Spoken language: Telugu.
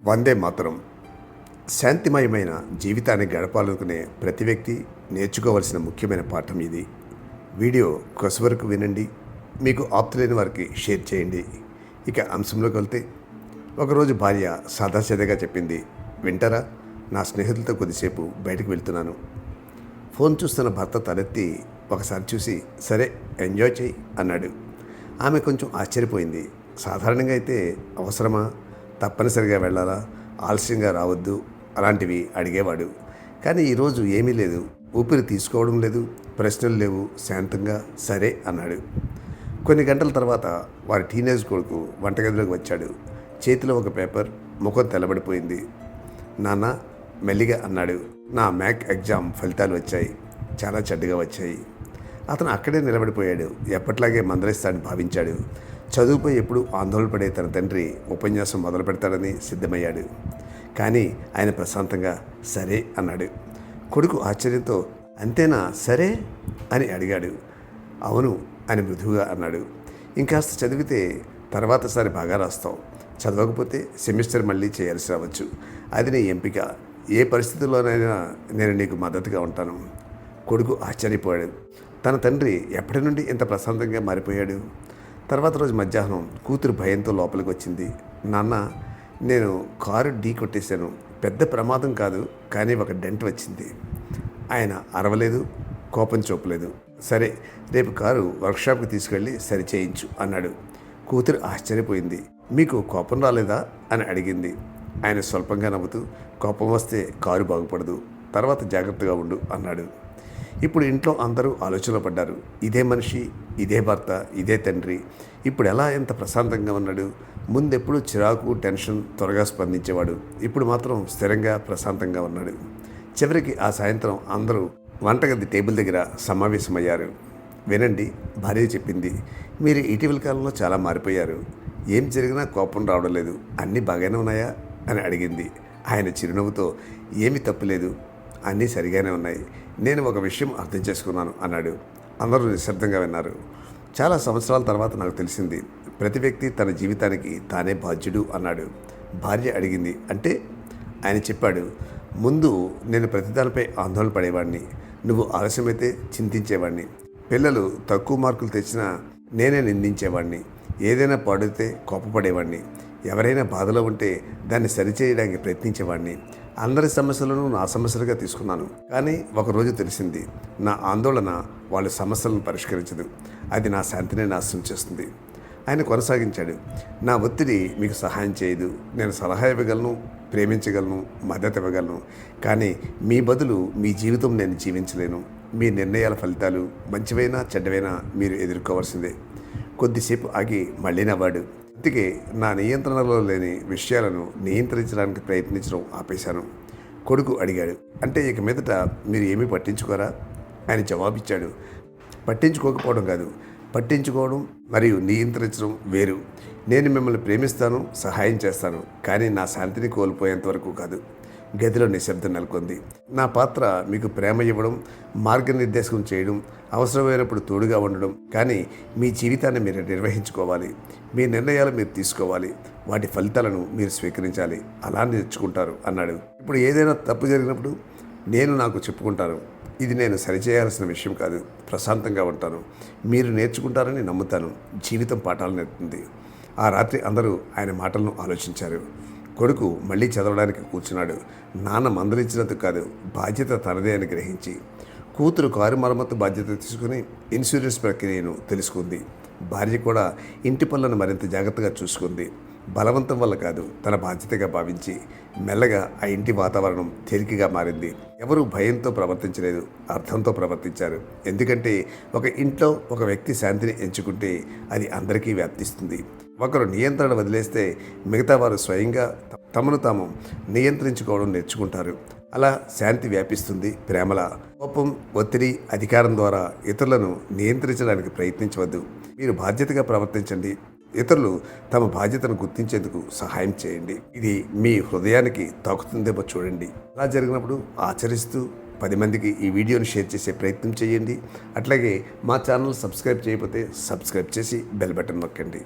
వందే మాతరం. శాంతిమయమైన జీవితాన్ని గడపాలనుకునే ప్రతి వ్యక్తి నేర్చుకోవాల్సిన ముఖ్యమైన పాఠం ఇది. వీడియో కొస వరకు వినండి, మీకు ఆప్తులైన వారికి షేర్ చేయండి. ఇక అంశంలోకి వెళ్తే, ఒకరోజు భార్య సాదాసీదాగా చెప్పింది, వింటారా, నా స్నేహితులతో కొద్దిసేపు బయటకు వెళ్తున్నాను. ఫోన్ చూస్తున్న భర్త తలెత్తి ఒకసారి చూసి, సరే ఎంజాయ్ చేయి అన్నాడు. ఆమె కొంచెం ఆశ్చర్యపోయింది. సాధారణంగా అయితే అవసరమా, తప్పనిసరిగా వెళ్ళాలా, ఆలస్యంగా రావద్దు అలాంటివి అడిగేవాడు. కానీ ఈరోజు ఏమీ లేదు, ఊపిరి తీసుకోవడం లేదు, ప్రశ్నలు లేవు, శాంతంగా సరే అన్నాడు. కొన్ని గంటల తర్వాత వారి టీనేజ్ కొడుకు వంటగదిలోకి వచ్చాడు. చేతిలో ఒక పేపర్, ముఖం తెల్లబడిపోయింది. నాన్న మెల్లిగా అన్నాడు, నా మ్యాక్ ఎగ్జామ్ ఫలితాలు వచ్చాయి, చాలా చెడ్డగా వచ్చాయి. అతను అక్కడే నిలబడిపోయాడు. ఎప్పట్లాగే మందలిస్తాడని భావించాడు. చదువుపై ఎప్పుడు ఆందోళన పడే తన తండ్రి ఉపన్యాసం మొదలు పెడతాడని సిద్ధమయ్యాడు. కానీ ఆయన ప్రశాంతంగా సరే అన్నాడు. కొడుకు ఆశ్చర్యంతో, అంతేనా సరే అని అడిగాడు. అవును అని మృదువుగా అన్నాడు. ఇంకాస్త చదివితే తర్వాతసారి బాగా రాస్తావు, చదవకపోతే సెమిస్టర్ మళ్ళీ చేయాల్సి రావచ్చు, అది నీ ఎంపిక, ఏ పరిస్థితుల్లోనైనా నేను నీకు మద్దతుగా ఉంటాను. కొడుకు ఆశ్చర్యపోయాడు. తన తండ్రి ఎప్పటి నుండి ఇంత ప్రశాంతంగా మారిపోయాడు. తర్వాత రోజు మధ్యాహ్నం కూతురు భయంతో లోపలికి వచ్చింది. నాన్న, నేను కారు ఢీ కొట్టేశాను, పెద్ద ప్రమాదం కాదు, కానీ ఒక డెంట్ వచ్చింది. ఆయన అరవలేదు, కోపం చూపలేదు. సరే, రేపు కారు వర్క్షాప్కి తీసుకెళ్ళి సరి చేయించు అన్నాడు. కూతురు ఆశ్చర్యపోయింది. మీకు కోపం రాలేదా అని అడిగింది. ఆయన స్వల్పంగా నవ్వుతూ, కోపం వస్తే కారు బాగుపడదు, తర్వాత జాగ్రత్తగా ఉండు అన్నాడు. ఇప్పుడు ఇంట్లో అందరూ ఆలోచనలో పడ్డారు. ఇదే మనిషి, ఇదే భర్త, ఇదే తండ్రి, ఇప్పుడు ఎలా ఎంత ప్రశాంతంగా ఉన్నాడు. ముందెప్పుడు చిరాకు, టెన్షన్, త్వరగా స్పందించేవాడు. ఇప్పుడు మాత్రం స్థిరంగా ప్రశాంతంగా ఉన్నాడు. చివరికి ఆ సాయంత్రం అందరూ వంటగది టేబుల్ దగ్గర సమావేశమయ్యారు. వినండి, భార్య చెప్పింది, మీరు ఇటీవల కాలంలో చాలా మారిపోయారు. ఏం జరిగినా కోపం రావడం లేదు, అన్నీ బాగానే ఉన్నాయా అని అడిగింది. ఆయన చిరునవ్వుతో, ఏమీ తప్పులేదు, అన్నీ సరిగానే ఉన్నాయి, నేను ఒక విషయం అర్థం చేసుకున్నాను అన్నాడు. అందరూ నిశ్శబ్దంగా విన్నారు. చాలా సంవత్సరాల తర్వాత నాకు తెలిసింది, ప్రతి వ్యక్తి తన జీవితానికి తానే బాధ్యుడు అన్నాడు. భార్య అడిగింది, అంటే? ఆయన చెప్పాడు, ముందు నేను ప్రతిదానిపై ఆందోళన పడేవాడిని, నువ్వు ఆలస్యమైతే చింతించేవాడిని, పిల్లలు తక్కువ మార్కులు తెచ్చినా నేనే నిందించేవాడిని, ఏదైనా పాడితే కోపపడేవాడిని, ఎవరైనా బాధలో ఉంటే దాన్ని సరిచేయడానికి ప్రయత్నించేవాడిని, అందరి సమస్యలను నా సమస్యలుగా తీసుకున్నాను. కానీ ఒకరోజు తెలిసింది, నా ఆందోళన వాళ్ళ సమస్యలను పరిష్కరించదు, అది నా శాంతిని నాశనం చేస్తుంది. ఆయన కొనసాగించాడు, నా ఒత్తిడి మీకు సహాయం చేయదు, నేను సలహా ఇవ్వగలను, ప్రేమించగలను, మద్దతు ఇవ్వగలను, కానీ మీ బదులు మీ జీవితం నేను జీవించలేను. మీ నిర్ణయాల ఫలితాలు మంచివైనా చెడ్డవైనా మీరు ఎదుర్కోవాల్సిందే. కొద్దిసేపు ఆగి మళ్ళీ నవ్వాడు. అందుకే నా నియంత్రణలో లేని విషయాలను నియంత్రించడానికి ప్రయత్నించడం ఆపేశాను. కొడుకు అడిగాడు, అంటే ఇక మీదట మీరు ఏమీ పట్టించుకోరా? ఆయన జవాబిచ్చాడు, పట్టించుకోకపోవడం కాదు, పట్టించుకోవడం మరియు నియంత్రించడం వేరు. నేను మిమ్మల్ని ప్రేమిస్తాను, సహాయం చేస్తాను, కానీ నా శాంతిని కోల్పోయేంత వరకు కాదు. గదిలో నిశ్శబ్దం నెలకొంది. నా పాత్ర మీకు ప్రేమ ఇవ్వడం, మార్గనిర్దేశం చేయడం, అవసరమైనప్పుడు తోడుగా ఉండడం, కానీ మీ జీవితాన్ని మీరు నిర్వహించుకోవాలి, మీ నిర్ణయాలు మీరు తీసుకోవాలి, వాటి ఫలితాలను మీరు స్వీకరించాలి, అలా నేర్చుకుంటారు అన్నాడు. ఇప్పుడు ఏదైనా తప్పు జరిగినప్పుడు నేను నాకు చెప్పుకుంటాను, ఇది నేను సరిచేయాల్సిన విషయం కాదు, ప్రశాంతంగా ఉంటాను, మీరు నేర్చుకుంటారని నమ్ముతాను, జీవితం పాఠాలు నేర్పుతుంది. ఆ రాత్రి అందరూ ఆయన మాటలను ఆలోచించారు. కొడుకు మళ్ళీ చదవడానికి కూర్చున్నాడు. నాన్న మందలించినందుకు కాదు, బాధ్యత తనదే అని గ్రహించి. కూతురు కారు మరమ్మతు బాధ్యత తీసుకుని ఇన్సూరెన్స్ ప్రక్రియను తెలుసుకుంది. భార్య కూడా ఇంటి పనులను మరింత జాగ్రత్తగా చూసుకుంది. బలవంతం వల్ల కాదు, తన బాధ్యతగా భావించి మెల్లగా ఆ ఇంటి వాతావరణం తేలికగా మారింది. ఎవరూ భయంతో ప్రవర్తించలేదు, అర్థంతో ప్రవర్తించారు. ఎందుకంటే ఒక ఇంట్లో ఒక వ్యక్తి శాంతిని ఎంచుకుంటే అది అందరికీ వ్యాప్తిస్తుంది. ఒకరు నియంత్రణ వదిలేస్తే మిగతా వారు స్వయంగా తమను తాము నియంత్రించుకోవడం నేర్చుకుంటారు. అలా శాంతి వ్యాపిస్తుంది ప్రేమలా. కోపం, ఒత్తిడి, అధికారం ద్వారా ఇతరులను నియంత్రించడానికి ప్రయత్నించవద్దు. మీరు బాధ్యతగా ప్రవర్తించండి. ఇతరులు తమ బాధ్యతను గుర్తించేందుకు సహాయం చేయండి. ఇది మీ హృదయానికి తాకుతుందేమో చూడండి. అలా జరిగినప్పుడు ఆచరిస్తూ 10 మందికి ఈ వీడియోని షేర్ చేసే ప్రయత్నం చేయండి. అట్లాగే మా ఛానల్ సబ్స్క్రైబ్ చేయకపోతే సబ్స్క్రైబ్ చేసి బెల్ బటన్ నొక్కండి.